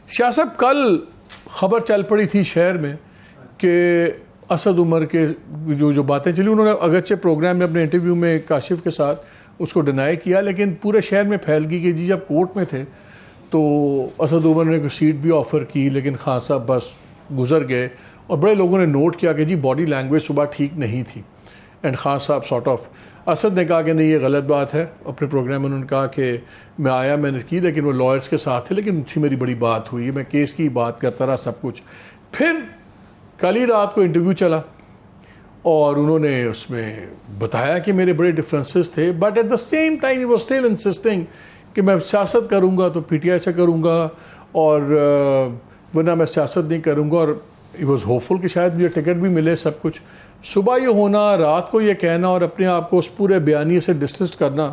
شاہ صاحب کل خبر چل پڑی تھی شہر میں کہ اسد عمر کے جو باتیں چلی، انہوں نے اگرچہ پروگرام میں اپنے انٹرویو میں کاشف کے ساتھ اس کو ڈینائی کیا، لیکن پورے شہر میں پھیل گئی کہ جی جب کورٹ میں تھے تو اسد عمر نے کوئی سیٹ بھی آفر کی لیکن خان صاحب بس گزر گئے، اور بڑے لوگوں نے نوٹ کیا کہ جی باڈی لینگویج صبح ٹھیک نہیں تھی، اینڈ خان صاحب سارٹ آف اسد نے کہا کہ نہیں یہ غلط بات ہے، اپنے پروگرام میں انہوں نے کہا کہ میں آیا میں نے کی لیکن وہ لائرس کے ساتھ تھے، لیکن ان سے میری بڑی بات ہوئی، میں کیس کی بات کرتا رہا سب کچھ۔ پھر کل ہی رات کو انٹرویو چلا اور انہوں نے اس میں بتایا کہ میرے بڑے ڈفرینسز تھے، but at the same time he was still insisting کہ میں سیاست کروں گا تو پی ٹی آئی سے کروں گا اور ورنہ میں سیاست نہیں کروں گا، اور ہی واز ہوپفل کہ شاید مجھے ٹکٹ بھی ملے سب کچھ۔ صبح یہ ہونا، رات کو یہ کہنا اور اپنے آپ کو اس پورے بیانیے سے ڈسٹنس کرنا،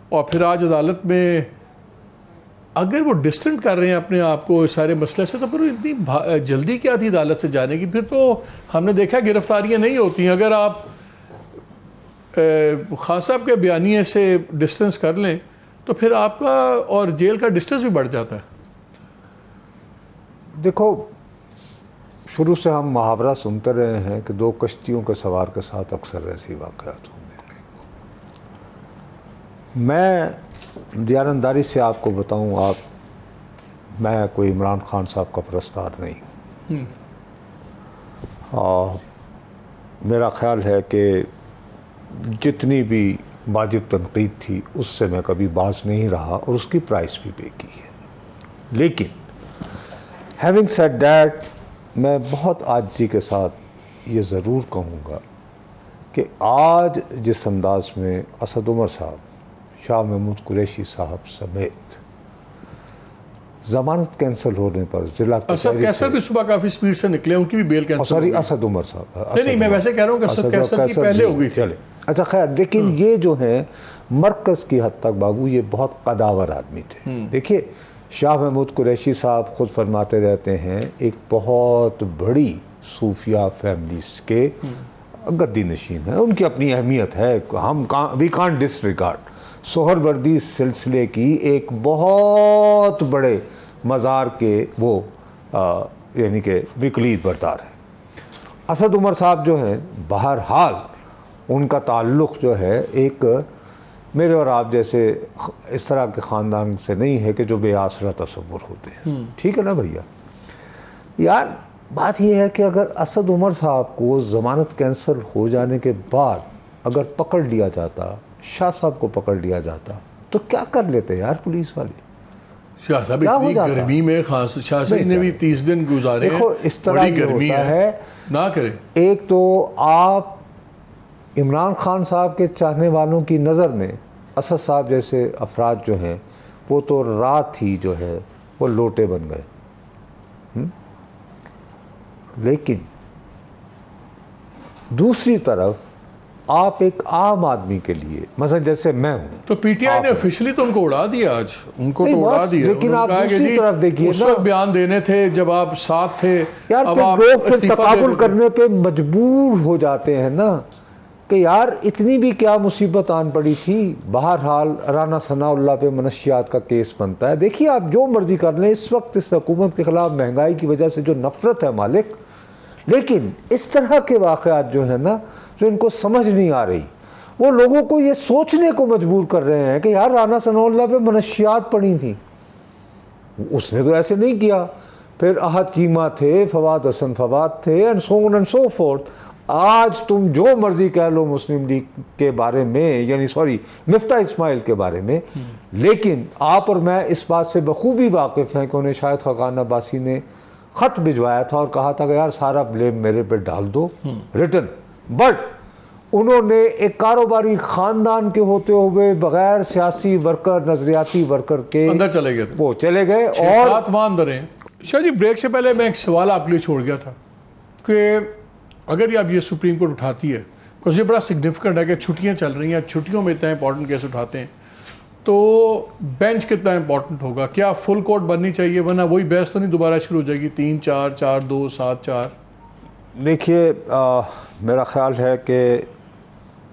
اور پھر آج عدالت میں اگر وہ ڈسٹنٹ کر رہے ہیں اپنے آپ کو اس سارے مسئلے سے، تو پھر اتنی جلدی کیا تھی عدالت سے جانے کی؟ پھر تو ہم نے دیکھا گرفتاریاں نہیں ہوتی ہیں، اگر آپ خان صاحب کے بیانیے سے ڈسٹنس کر لیں تو پھر آپ کا اور جیل کا ڈسٹنس بھی بڑھ جاتا ہے۔ دیکھو، شروع سے ہم محاورہ سنتے رہے ہیں کہ دو کشتیوں کے سوار کے ساتھ اکثر ایسی واقعات ہوں گے۔ میں دیانتداری سے آپ کو بتاؤں، میں کوئی عمران خان صاحب کا پرستار نہیں ہوں، اور میرا خیال ہے کہ جتنی بھی واجب تنقید تھی اس سے میں کبھی باز نہیں رہا اور اس کی پرائس بھی پے کی ہے۔ لیکن ہیونگ سیڈ دیٹ، میں بہت عاجزی کے ساتھ یہ ضرور کہوں گا کہ آج جس انداز میں اسد عمر صاحب، شاہ محمود قریشی صاحب سمیت ضمانت کینسل ہونے پر ضلع اسد کیسر بھی صبح کافی سپیڈ سے نکلے، ان کی بھی بیل کینسل سوری اسد عمر صاحب، نہیں میں ویسے کہہ رہا ہوں کہ اسد کیسر کی پہلے ہو گئی تھی۔ اچھا خیر، لیکن یہ جو ہیں مرکز کی حد تک بابو یہ بہت قداور آدمی تھے۔ دیکھیے، شاہ محمود قریشی صاحب خود فرماتے رہتے ہیں ایک بہت بڑی صوفیہ فیملیز کے گدی نشین ہیں، ان کی اپنی اہمیت ہے، ہم وی کانٹ ڈس ریگارڈ۔ سہروردی سلسلے کی ایک بہت بڑے مزار کے وہ یعنی کہ بکلید بردار ہیں۔ اسد عمر صاحب جو ہیں بہرحال ان کا تعلق جو ہے ایک میرے اور آپ جیسے اس طرح کے خاندان سے نہیں ہے کہ جو بے آسرا تصور ہوتے ہیں، ٹھیک ہے نا بھیا؟ یار بات یہ ہے کہ اگر اسد عمر صاحب کو ضمانت کینسل ہو جانے کے بعد اگر پکڑ لیا جاتا، شاہ صاحب کو پکڑ لیا جاتا، تو کیا کر لیتے یار پولیس والے؟ شاہ صاحب اتنی گرمی میں شاہ صاحب نے بھی 30 دن گزارے، دیکھو اس طرح بڑی گرمی ہے، نہ کرے۔ ایک تو آپ عمران خان صاحب کے چاہنے والوں کی نظر میں اسد صاحب جیسے افراد جو ہیں وہ تو رات ہی جو ہے وہ لوٹے بن گئے، لیکن دوسری طرف آپ ایک عام آدمی کے لیے مثلا جیسے میں ہوں، تو پی ٹی آئی نے آفیشلی تو ان کو اڑا دیا، آج ان کو تو اڑا دیا، لیکن آپ دوسری طرف دیکھیے اس وقت بیان دینے تھے جب آپ ساتھ تھے، یار اب لوگ پھر تقابل کرنے پہ مجبور ہو جاتے ہیں نا کہ یار اتنی بھی کیا مصیبت آن پڑی تھی۔ بہرحال رانا ثناء اللہ پہ منشیات کا کیس بنتا ہے۔ دیکھیے آپ جو مرضی کر لیں، اس وقت اس حکومت کے خلاف مہنگائی کی وجہ سے جو نفرت ہے مالک، لیکن اس طرح کے واقعات جو ہیں نا جو ان کو سمجھ نہیں آ رہی، وہ لوگوں کو یہ سوچنے کو مجبور کر رہے ہیں کہ یار رانا ثناء اللہ پہ منشیات پڑی تھیں، اس نے تو ایسے نہیں کیا۔ پھر احد چیمہ تھے، فواد حسن فواد تھے، and so on and so forth. آج تم جو مرضی کہہ لو مسلم لیگ کے بارے میں، یعنی مفتاح اسماعیل کے بارے میں، لیکن آپ اور میں اس بات سے بخوبی واقف ہیں کہ انہیں شاہد خاقان عباسی نے خط بھجوایا تھا اور کہا تھا کہ یار سارا بلیم میرے پہ ڈال دو ریٹن، بٹ انہوں نے ایک کاروباری خاندان کے ہوتے ہوئے بغیر سیاسی ورکر، نظریاتی ورکر کے اندر چلے گئے، وہ چلے گئے، اور 7 ماہ اندر ہیں۔ شاہ جی بریک سے پہلے میں ایک سوال آپ کے لیے چھوڑ گیا تھا کہ اگر یہ اب یہ سپریم کورٹ اٹھاتی ہے، کیونکہ یہ بڑا سگنیفیکنٹ ہے کہ چھٹیاں چل رہی ہیں، چھٹیوں میں اتنا امپورٹنٹ کیس اٹھاتے ہیں، تو بینچ کتنا امپورٹنٹ ہوگا؟ کیا فل کورٹ بننی چاہیے، ورنہ وہی بحث تو نہیں دوبارہ شروع ہو جائے گی 3-4 4-2 7-4؟ دیکھیے میرا خیال ہے کہ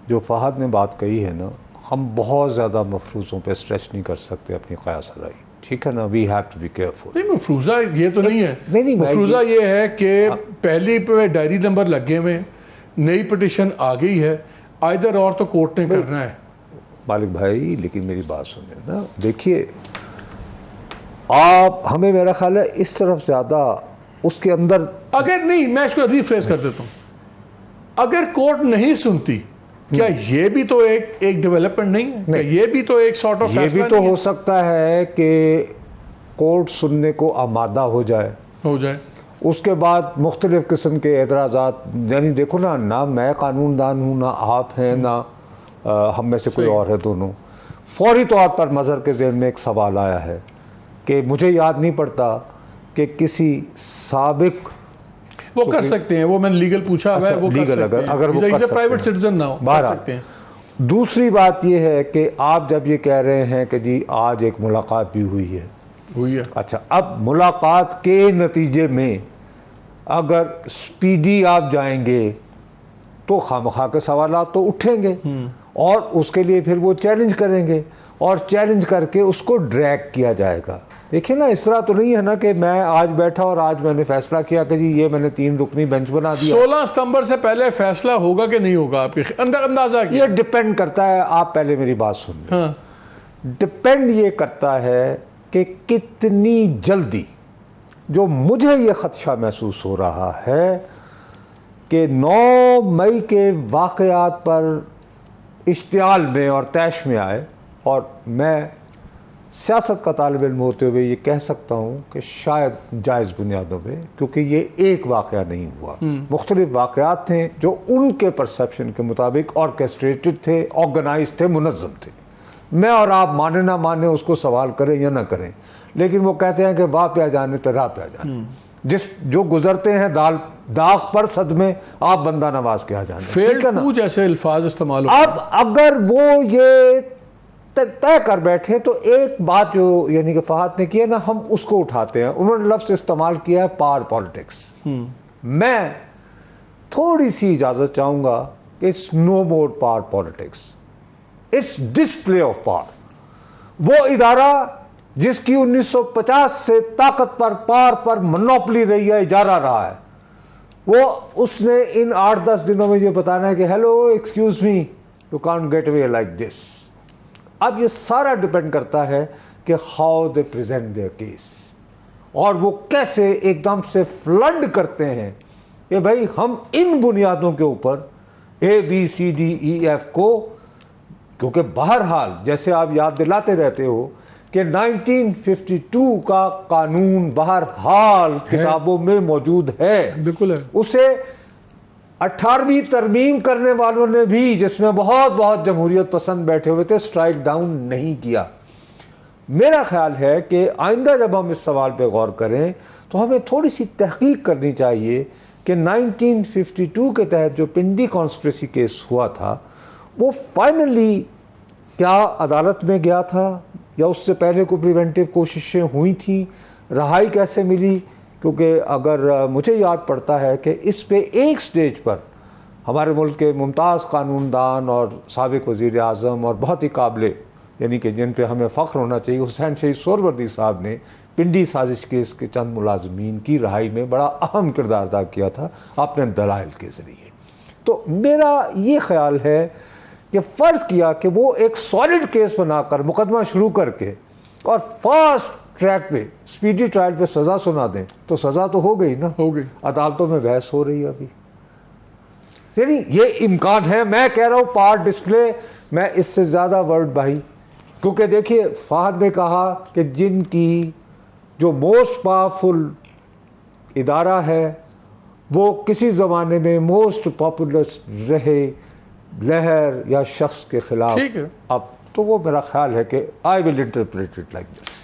جو فہد نے بات کہی ہے نا، ہم بہت زیادہ مفروضوں پہ اسٹریچ نہیں کر سکتے اپنی قیاس رائی، ٹھیک ہے نا, we have to be careful. نہیں مفروضہ یہ تو نہیں ہے, نہیں, مفروضہ یہ ہے کہ پہلی پہ ڈائری نمبر لگے ہوئے, نئی پٹیشن آ گئی ہے, آئدر اور تو کورٹ نے کرنا ہے. مالک بھائی لیکن میری بات سنیں نا, دیکھیے آپ ہمیں میرا خیال ہے اس طرف زیادہ اس کے اندر, اگر نہیں, میں اس کو ریفریز کر دیتا ہوں, اگر کورٹ نہیں سنتی کیا یہ بھی تو ایک ڈیولپمنٹ نہیں ہے؟ کیا یہ بھی تو ایک سارٹ آف یہ فیصلہ بھی تو نہیں ہو سکتا ہے کہ کورٹ سننے کو آمادہ ہو جائے, اس کے بعد مختلف قسم کے اعتراضات, یعنی دیکھو نا, نہ میں قانون دان ہوں, نہ آپ ہیں, نہ ہم میں سے کوئی اور ہے دونوں. فوری طور پر مظہر کے ذہن میں ایک سوال آیا ہے کہ مجھے یاد نہیں پڑتا کہ کسی سابق, وہ کر سکتے ہیں, وہ میں نے لیگل پوچھا ہے, وہ کر سکتے ہیں اگر وہ کر سکتے پرائیویٹ سٹیزن نہ ہو, کر سکتے ہیں. دوسری بات یہ ہے کہ آپ جب یہ کہہ رہے ہیں کہ جی آج ایک ملاقات بھی ہوئی ہے, اچھا اب ملاقات کے نتیجے میں اگر سپیڈی آپ جائیں گے تو خامخواہ کے سوالات تو اٹھیں گے, اور اس کے لیے پھر وہ چیلنج کریں گے, اور چیلنج کر کے اس کو ڈریگ کیا جائے گا. دیکھیں نا, اس طرح تو نہیں ہے نا کہ میں آج بیٹھا اور آج میں نے فیصلہ کیا کہ جی یہ میں نے 3 رکنی بینچ بنا دیا. 16 ستمبر سے پہلے فیصلہ ہوگا کہ نہیں ہوگا, آپ کے اندازہ کیا؟ یہ ڈیپینڈ کرتا ہے, آپ پہلے میری بات سن لیں. ڈیپینڈ یہ کرتا ہے کہ کتنی جلدی, جو مجھے یہ خدشہ محسوس ہو رہا ہے کہ 9 مئی کے واقعات پر اشتعال میں اور طیش میں آئے, اور میں سیاست کا طالب علم ہوتے ہوئے یہ کہہ سکتا ہوں کہ شاید جائز بنیادوں پہ, کیونکہ یہ ایک واقعہ نہیں ہوا, مختلف واقعات تھے جو ان کے پرسیپشن کے مطابق آرکیسٹریٹڈ تھے, آرگنائز تھے, منظم تھے. میں اور آپ مانے نہ مانے اس کو سوال کریں یا نہ کریں, لیکن وہ کہتے ہیں کہ واہ پہ آ جانے تو راہ پہ آ جانے, جو گزرتے ہیں داغ پر صدمے, آپ بندہ نواز کے آ جانے. فیلڈ ٹو جیسے الفاظ استعمال ہو. اب اگر وہ یہ طے کر بیٹھے تو ایک بات جو یعنی کہ فہد نے کیا نا, ہم اس کو اٹھاتے ہیں. انہوں نے لفظ استعمال کیا ہے پاور پالیٹکس. میں تھوڑی سی اجازت چاہوں گا کہ it's no more power politics, it's display of power. وہ ادارہ جس کی 1950 سے طاقت پر, پاور پر منوپلی رہی ہے, اجارہ رہا ہے, وہ اس نے ان 8-10 دنوں میں یہ بتانا ہے کہ hello excuse me you can't get away like this. اب یہ سارا ڈیپینڈ کرتا ہے کہ how they present their case, اور وہ کیسے ایک دم سے فلڈ کرتے ہیں کہ بھائی ہم ان بنیادوں کے اوپر ABCDEF کو, کیونکہ بہرحال جیسے آپ یاد دلاتے رہتے ہو کہ 1952 کا قانون بہرحال کتابوں میں موجود ہے, بالکل ہے. اسے 18ویں ترمیم کرنے والوں نے بھی, جس میں بہت جمہوریت پسند بیٹھے ہوئے تھے, سٹرائک ڈاؤن نہیں کیا. میرا خیال ہے کہ آئندہ جب ہم اس سوال پہ غور کریں تو ہمیں تھوڑی سی تحقیق کرنی چاہیے کہ 1952 کے تحت جو پنڈی کانسپریسی کیس ہوا تھا وہ فائنلی کیا عدالت میں گیا تھا, یا اس سے پہلے کوئی پریونٹیو کوششیں ہوئی تھیں, رہائی کیسے ملی. کیونکہ اگر مجھے یاد پڑتا ہے کہ اس پہ ایک سٹیج پر ہمارے ملک کے ممتاز قانون دان اور سابق وزیر اعظم اور بہت ہی قابل, یعنی کہ جن پہ ہمیں فخر ہونا چاہیے, حسین شہید سہروردی صاحب نے پنڈی سازش کیس کے چند ملازمین کی رہائی میں بڑا اہم کردار ادا کیا تھا اپنے دلائل کے ذریعے. تو میرا یہ خیال ہے کہ فرض کیا کہ وہ ایک سالڈ کیس بنا کر مقدمہ شروع کر کے اور فاسٹ ٹریک پہ سپیڈی ٹرائل پہ سزا سنا دیں تو سزا تو ہو گئی نا, ہو گئی. عدالتوں میں بحث ہو رہی ہے ابھی, یعنی یہ امکان ہے. میں کہہ رہا ہوں پار ڈسپلے, میں اس سے زیادہ ورڈ بھائی, کیونکہ دیکھیے فہد نے کہا کہ جن کی جو موسٹ پاورفل ادارہ ہے وہ کسی زمانے میں موسٹ پاپولر رہے لہر یا شخص کے خلاف, اب تو وہ میرا خیال ہے کہ I will interpret it like this.